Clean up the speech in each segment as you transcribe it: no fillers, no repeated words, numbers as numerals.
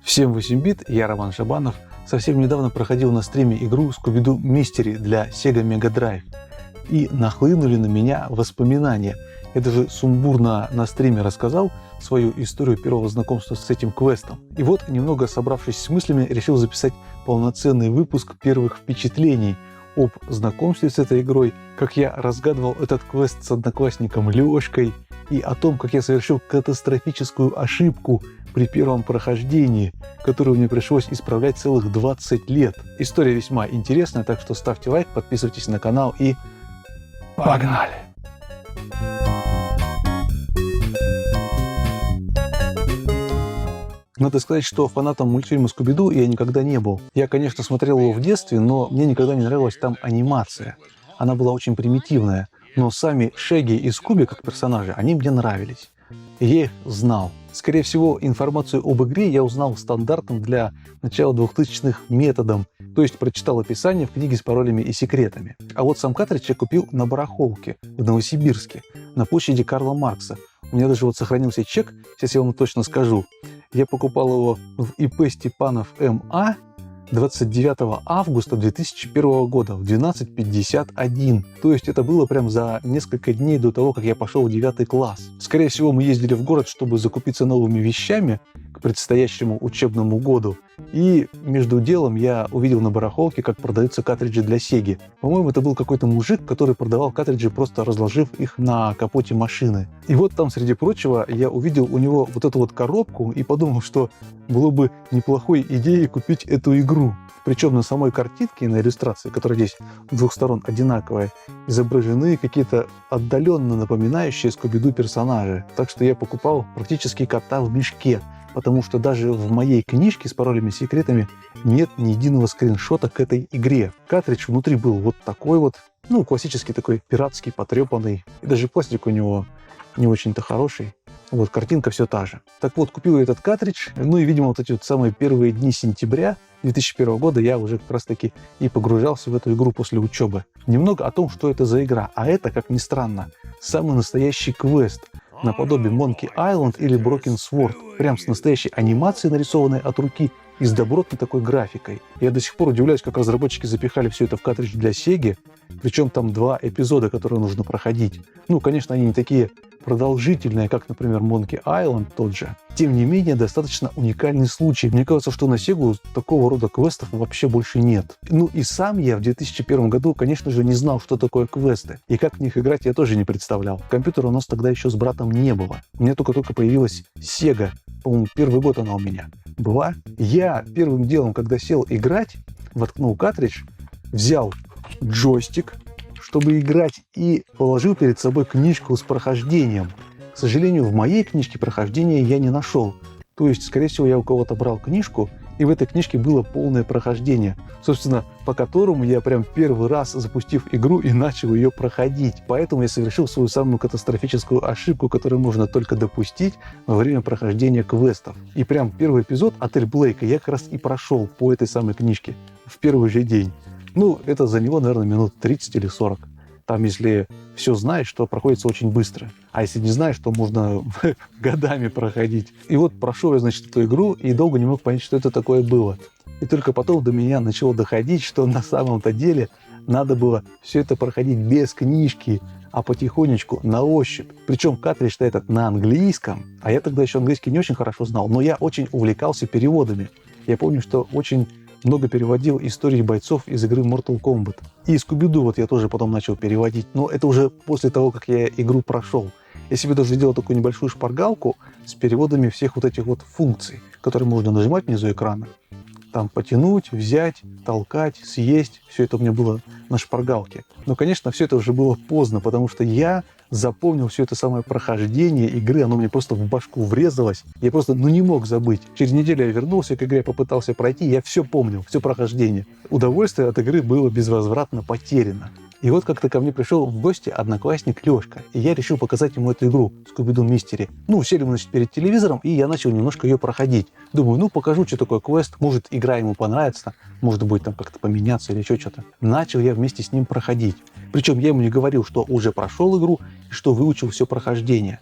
Всем 8 бит, я Роман Шабанов. Совсем недавно проходил на стриме игру Scooby-Doo Mystery для Sega Mega Drive. И нахлынули на меня воспоминания. Я даже сумбурно на стриме рассказал свою историю первого знакомства с этим квестом. И вот, немного собравшись с мыслями, решил записать полноценный выпуск первых впечатлений об знакомстве с этой игрой, как я разгадывал этот квест с одноклассником Лёшкой, и о том, как я совершил катастрофическую ошибку при первом прохождении, которую мне пришлось исправлять целых 20 лет. История весьма интересная, так что ставьте лайк, подписывайтесь на канал и погнали! Надо сказать, что фанатом мультфильма «Скуби-Ду» я никогда не был. Я, конечно, смотрел его в детстве, но мне никогда не нравилась там анимация. Она была очень примитивная, но сами Шеги и Скуби как персонажи, они мне нравились. И я их знал. Скорее всего, информацию об игре я узнал стандартным для начала 2000-х методом, то есть прочитал описание в книге с паролями и секретами. А вот сам картридж я купил на барахолке в Новосибирске, на площади Карла Маркса. У меня даже вот сохранился чек, сейчас я вам точно скажу. Я покупал его в ИП Степанов МА 29 августа 2001 года в 12:51. То есть это было прям за несколько дней до того, как я пошел в 9 класс. Скорее всего, мы ездили в город, чтобы закупиться новыми вещами к предстоящему учебному году. И между делом я увидел на барахолке, как продаются картриджи для Сеги. По-моему, это был какой-то мужик, который продавал картриджи, просто разложив их на капоте машины. И вот там, среди прочего, я увидел у него вот эту вот коробку и подумал, что было бы неплохой идеей купить эту игру. Причем на самой картинке и на иллюстрации, которая здесь с двух сторон одинаковая, изображены какие-то отдаленно напоминающие Скуби-Ду персонажи. Так что я покупал практически кота в мешке, потому что даже в моей книжке с паролями и секретами нет ни единого скриншота к этой игре. Картридж внутри был вот такой вот, классический такой пиратский, потрепанный. И даже пластик у него не очень-то хороший. Вот, картинка все та же. Так вот, купил я этот картридж, и, видимо, вот эти вот самые первые дни сентября 2001 года я уже как раз-таки и погружался в эту игру после учебы. Немного о том, что это за игра. А это, как ни странно, самый настоящий квест, наподобие Monkey Island или Broken Sword. Прям с настоящей анимацией, нарисованной от руки, и с добротной такой графикой. Я до сих пор удивляюсь, как разработчики запихали все это в картридж для Сеги, причем там 2 эпизода, которые нужно проходить. Конечно, они не такие продолжительные, как, например, Monkey Island тот же. Тем не менее, достаточно уникальный случай. Мне кажется, что на Сегу такого рода квестов вообще больше нет. И сам я в 2001 году, конечно же, не знал, что такое квесты. И как в них играть, я тоже не представлял. Компьютера у нас тогда еще с братом не было. У меня только появилась Сега. По-моему, первый год она у меня была. Я первым делом, когда сел играть, воткнул картридж, взял джойстик, чтобы играть, и положил перед собой книжку с прохождением. К сожалению, в моей книжке прохождения я не нашел. То есть, скорее всего, я у кого-то брал книжку, и в этой книжке было полное прохождение, собственно, по которому я прям первый раз, запустив игру, и начал ее проходить. Поэтому я совершил свою самую катастрофическую ошибку, которую можно только допустить во время прохождения квестов. И прям первый эпизод «Отель Блейка» я как раз и прошел по этой самой книжке в первый же день. Это заняло, наверное, минут 30 или 40. Там, если все знаешь, то проходится очень быстро. А если не знаешь, то можно годами проходить. И вот прошел я, эту игру и долго не мог понять, что это такое было. И только потом до меня начало доходить, что на самом-то деле надо было все это проходить без книжки, а потихонечку, на ощупь. Причем картридж-то этот на английском, а я тогда еще английский не очень хорошо знал, но я очень увлекался переводами. Я помню, что очень много переводил истории бойцов из игры Mortal Kombat. И Scooby-Doo я тоже потом начал переводить, но это уже после того, как я игру прошел. Я себе даже сделал такую небольшую шпаргалку с переводами всех вот этих вот функций, которые можно нажимать внизу экрана. Там потянуть, взять, толкать, съесть. Все это у меня было на шпаргалке. Но, конечно, все это уже было поздно, потому что я запомнил все это самое прохождение игры, оно мне просто в башку врезалось. Я просто, не мог забыть. Через неделю я вернулся к игре, попытался пройти, я все помнил, все прохождение. Удовольствие от игры было безвозвратно потеряно. И вот как-то ко мне пришел в гости одноклассник Лёшка, и я решил показать ему эту игру Scooby-Doo Mystery. Сели мы, перед телевизором, и я начал немножко ее проходить. Думаю, покажу, что такое квест, может, игра ему понравится, может быть, там как-то поменяться или еще что-то. Начал я вместе с ним проходить. Причем я ему не говорил, что уже прошел игру и что выучил все прохождение.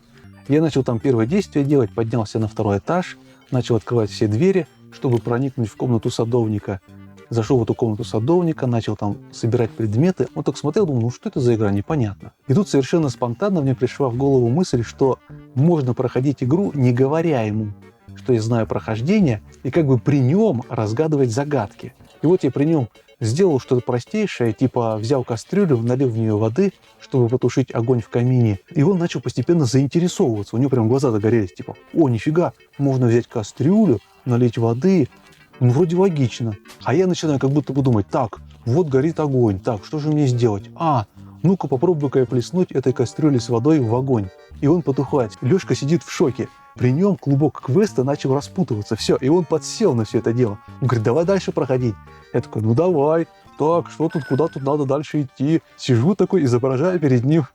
Я начал там первое действие делать, поднялся на 2-й этаж, начал открывать все двери, чтобы проникнуть в комнату садовника. Зашел в эту комнату садовника, начал там собирать предметы. Он так смотрел, думал, ну что это за игра, непонятно. И тут совершенно спонтанно мне пришла в голову мысль, что можно проходить игру, не говоря ему, что я знаю прохождение, и как бы при нем разгадывать загадки. И вот я при нем сделал что-то простейшее, типа взял кастрюлю, налил в нее воды, чтобы потушить огонь в камине, и он начал постепенно заинтересовываться. У него прям глаза загорелись, типа, о, нифига, можно взять кастрюлю, налить воды, ну, вроде логично. А я начинаю как будто бы думать, так, вот горит огонь, так, что же мне сделать? Ну-ка попробую-ка я плеснуть этой кастрюлей с водой в огонь. И он потухает. Лешка сидит в шоке. При нем клубок квеста начал распутываться. Все, и он подсел на все это дело. Он говорит, давай дальше проходить. Я такой, ну давай. Так, что тут, куда тут надо дальше идти? Сижу такой, изображаю перед ним,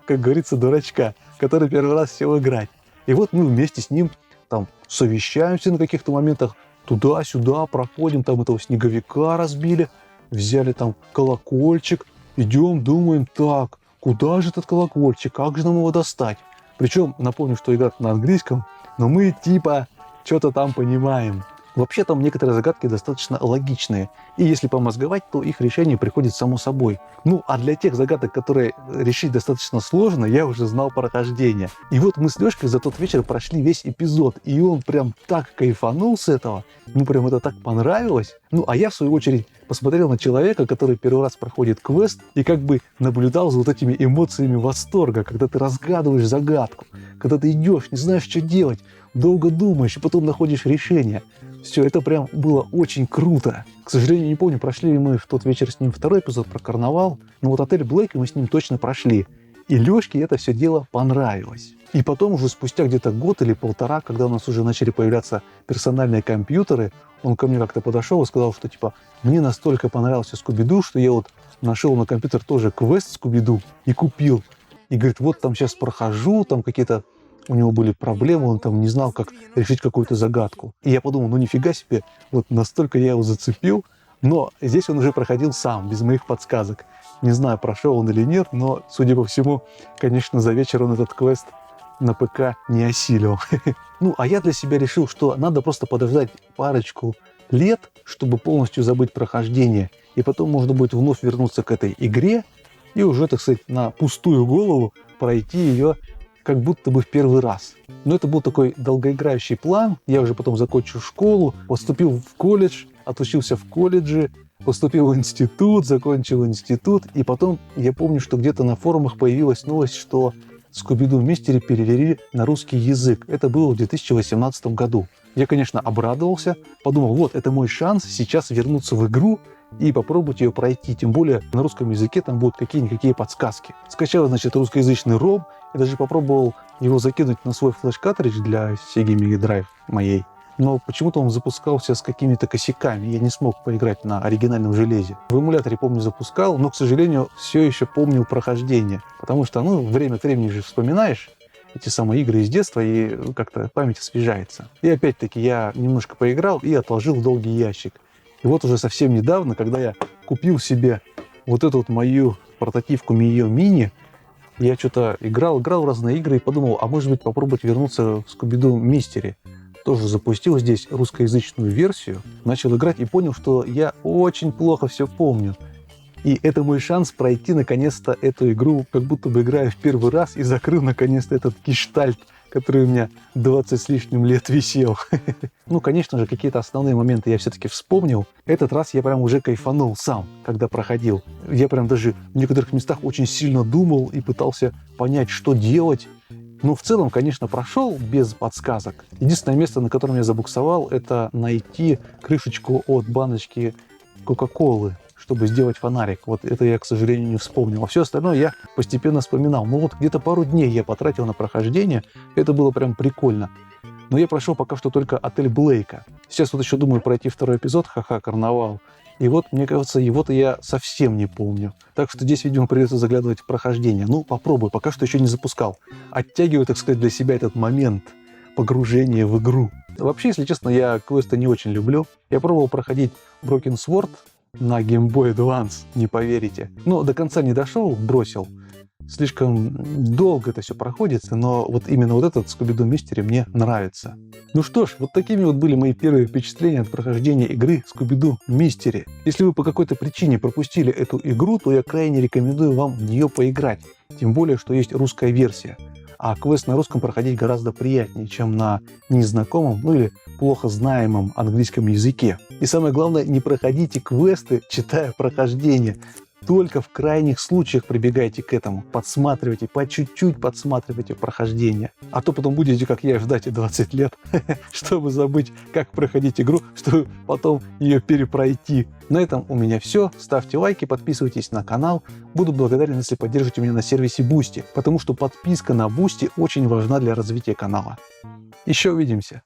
как говорится, дурачка, который первый раз сел играть. И вот мы вместе с ним там совещаемся на каких-то моментах, туда-сюда проходим, там этого снеговика разбили, взяли там колокольчик, идем, думаем, так, куда же этот колокольчик, как же нам его достать? Причем, напомню, что игра на английском, но мы типа что-то там понимаем. Вообще там некоторые загадки достаточно логичные, и если помозговать, то их решение приходит само собой. Ну, а для тех загадок, которые решить достаточно сложно, я уже знал прохождение. И вот мы с Лешкой за тот вечер прошли весь эпизод, и он прям так кайфанул с этого, ну прям это так понравилось. Ну, а я в свою очередь посмотрел на человека, который первый раз проходит квест, и как бы наблюдал за вот этими эмоциями восторга, когда ты разгадываешь загадку, когда ты идешь, не знаешь, что делать, долго думаешь, и потом находишь решение. Все, это прям было очень круто. К сожалению, не помню, прошли ли мы в тот вечер с ним второй эпизод про карнавал, но вот отель Блейка мы с ним точно прошли. И Лешке это все дело понравилось. И потом уже спустя где-то год или полтора, когда у нас уже начали появляться персональные компьютеры, он ко мне как-то подошел и сказал, что типа мне настолько понравился Скуби-Ду, что я вот нашел на компьютер тоже квест Скуби-Ду и купил. И говорит, вот там сейчас прохожу, там какие-то у него были проблемы, он там не знал, как решить какую-то загадку. И я подумал, ну нифига себе, вот настолько я его зацепил, но здесь он уже проходил сам, без моих подсказок. Не знаю, прошел он или нет, но, судя по всему, конечно, за вечер он этот квест на ПК не осилил. Ну, а я для себя решил, что надо просто подождать парочку лет, чтобы полностью забыть прохождение, и потом можно будет вновь вернуться к этой игре и уже, так сказать, на пустую голову пройти ее как будто бы в первый раз. Но это был такой долгоиграющий план. Я уже потом закончил школу, поступил в колледж, отучился в колледже, поступил в институт, закончил институт. И потом я помню, что где-то на форумах появилась новость, что Скуби-Ду Мистери перевели на русский язык. Это было в 2018 году. Я, конечно, обрадовался, подумал, вот, это мой шанс сейчас вернуться в игру и попробовать ее пройти. Тем более на русском языке там будут какие-никакие подсказки. Скачал, значит, русскоязычный ROM. Я даже попробовал его закинуть на свой флеш-картридж для Sega Mega Drive моей. Но почему-то он запускался с какими-то косяками. Я не смог поиграть на оригинальном железе. В эмуляторе, помню, запускал, но, к сожалению, все еще помнил прохождение. Потому что, ну, время от времени же вспоминаешь эти самые игры из детства, и как-то память освежается. И опять-таки я немножко поиграл и отложил в долгий ящик. И вот уже совсем недавно, когда я купил себе вот эту вот мою портативку Mio Mini, я что-то играл в разные игры и подумал, а может быть попробовать вернуться в Скуби-Ду Мистери. Тоже запустил здесь русскоязычную версию, начал играть и понял, что я очень плохо все помню. И это мой шанс пройти наконец-то эту игру, как будто бы играю в первый раз и закрыл наконец-то этот гештальт, который у меня 20 с лишним лет висел. Ну, конечно же, какие-то основные моменты я все-таки вспомнил. Этот раз я прям уже кайфанул сам, когда проходил. Я прям даже в некоторых местах очень сильно думал и пытался понять, что делать. Но в целом, конечно, прошел без подсказок. Единственное место, на котором я забуксовал, это найти крышечку от баночки Кока-Колы, чтобы сделать фонарик. Вот это я, к сожалению, не вспомнил. А все остальное я постепенно вспоминал. Ну вот где-то пару дней я потратил на прохождение. Это было прям прикольно. Но я прошел пока что только отель Блейка. Сейчас вот еще думаю пройти второй эпизод «Ха-ха, карнавал». И вот, мне кажется, его-то я совсем не помню. Так что здесь, видимо, придется заглядывать в прохождение. Ну, попробую, пока что еще не запускал. Оттягиваю, так сказать, для себя этот момент погружения в игру. Вообще, если честно, я квесты не очень люблю. Я пробовал проходить Broken Sword на Game Boy Advance, не поверите. Но до конца не дошел, бросил. Слишком долго это все проходится, но вот именно вот этот Scooby-Doo Mystery мне нравится. Ну что ж, вот такими вот были мои первые впечатления от прохождения игры Scooby-Doo Mystery. Если вы по какой-то причине пропустили эту игру, то я крайне рекомендую вам в нее поиграть. Тем более, что есть русская версия. А квест на русском проходить гораздо приятнее, чем на незнакомом, ну или плохо знаемом английском языке. И самое главное, не проходите квесты, читая прохождение. Только в крайних случаях прибегайте к этому. Подсматривайте, по чуть-чуть подсматривайте прохождение. А то потом будете, как я, ждать и 20 лет, чтобы забыть, как проходить игру, чтобы потом ее перепройти. На этом у меня все. Ставьте лайки, подписывайтесь на канал. Буду благодарен, если поддержите меня на сервисе Boosty, потому что подписка на Boosty очень важна для развития канала. Еще увидимся.